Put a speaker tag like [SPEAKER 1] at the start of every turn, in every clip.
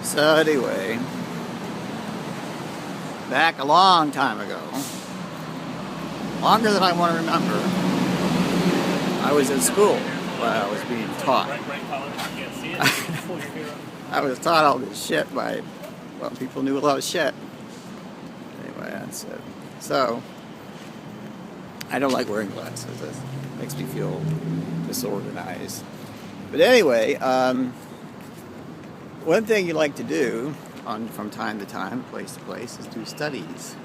[SPEAKER 1] So anyway, back a long time ago, longer than I want to remember, I was at school while I was being taught. I was taught all this shit by, well, people knew a lot of shit. Anyway, that's it. So, I don't like wearing glasses. It makes me feel disorganized. But anyway, one thing you like to do from time to time, place to place, is do studies,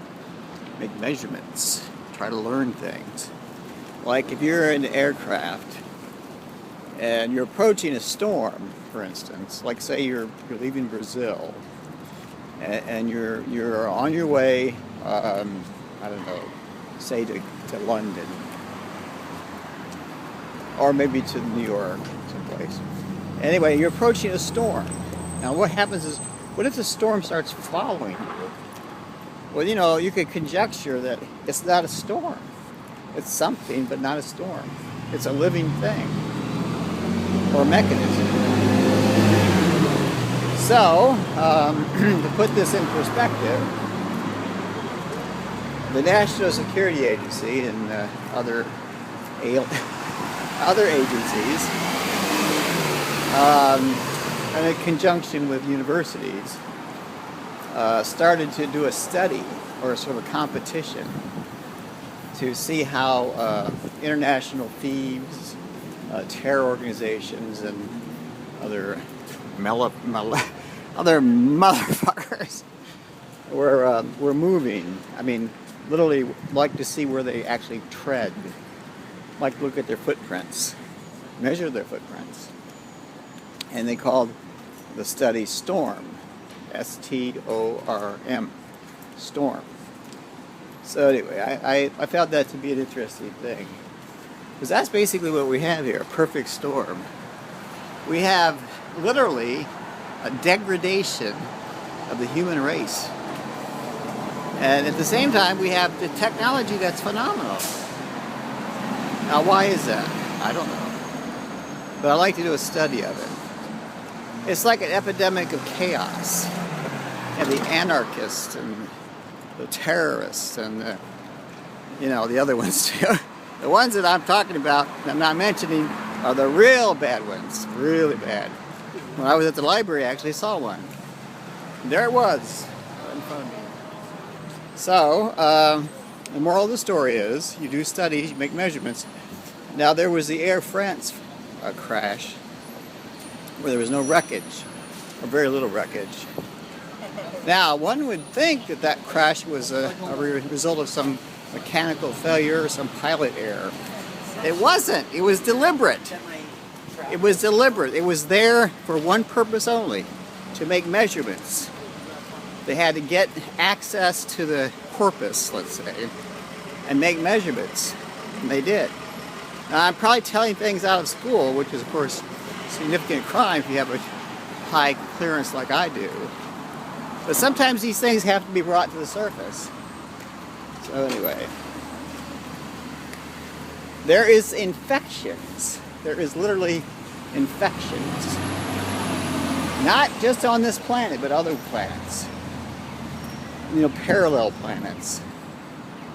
[SPEAKER 1] make measurements, try to learn things. Like if you're in an aircraft and you're approaching a storm, for instance, like say you're leaving Brazil and you're on your way, I don't know, say to London or maybe to New York, someplace. Anyway, you're approaching a storm. Now what happens is, what if the storm starts following you? Well, you know, you could conjecture that it's not a storm. It's something, but not a storm. It's a living thing or mechanism. So, to put this in perspective, the National Security Agency and other agencies, in conjunction with universities, started to do a study or a sort of competition to see how international thieves, terror organizations, and other motherfuckers were moving. I mean, literally like to see where they actually tread. Like to look at their footprints, measure their footprints. And they called the study STORM, S-T-O-R-M, STORM. So anyway, I found that to be an interesting thing. Because that's basically what we have here, a perfect storm. We have literally a degradation of the human race. And at the same time, we have the technology that's phenomenal. Now, why is that? I don't know. But I like to do a study of it. It's like an epidemic of chaos. And the anarchists and the terrorists and the other ones too. The ones that I'm talking about, I'm not mentioning, are the real bad ones. Really bad. When I was at the library, I actually saw one. And there it was, right in front of me. So, the moral of the story is, you do studies, you make measurements. Now, there was the Air France crash, where there was no wreckage, or very little wreckage. Now, one would think that that crash was a result of some mechanical failure or some pilot error. It wasn't. It was deliberate. It was deliberate. It was there for one purpose only, to make measurements. They had to get access to the corpus, let's say, and make measurements. And they did. Now, I'm probably telling things out of school, which is, of course, a significant crime if you have a high clearance like I do. But sometimes these things have to be brought to the surface. So anyway, there is infections. There is literally infections. Not just on this planet, but other planets. You know, parallel planets.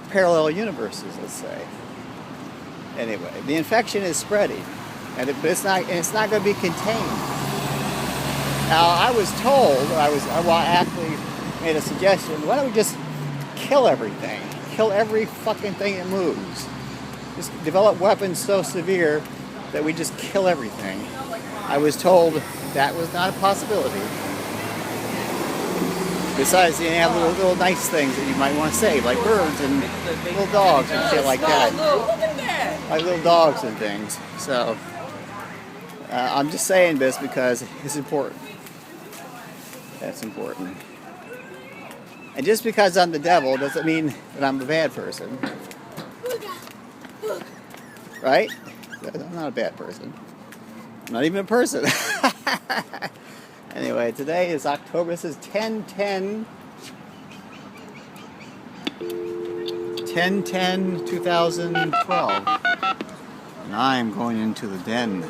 [SPEAKER 1] Parallel universes, let's say. Anyway, the infection is spreading. And it's not going to be contained. Now, I was told, I actually made a suggestion, why don't we just kill everything? Kill every fucking thing that moves. Just develop weapons so severe that we just kill everything. I was told that was not a possibility. Besides, you have little nice things that you might want to save, like birds and little dogs and shit like that. Like little dogs and things. So, I'm just saying this because it's important. That's important. And just because I'm the devil doesn't mean that I'm a bad person. Right? I'm not a bad person. I'm not even a person. Anyway, today is October. This is 10/10/2012. And I'm going into the den.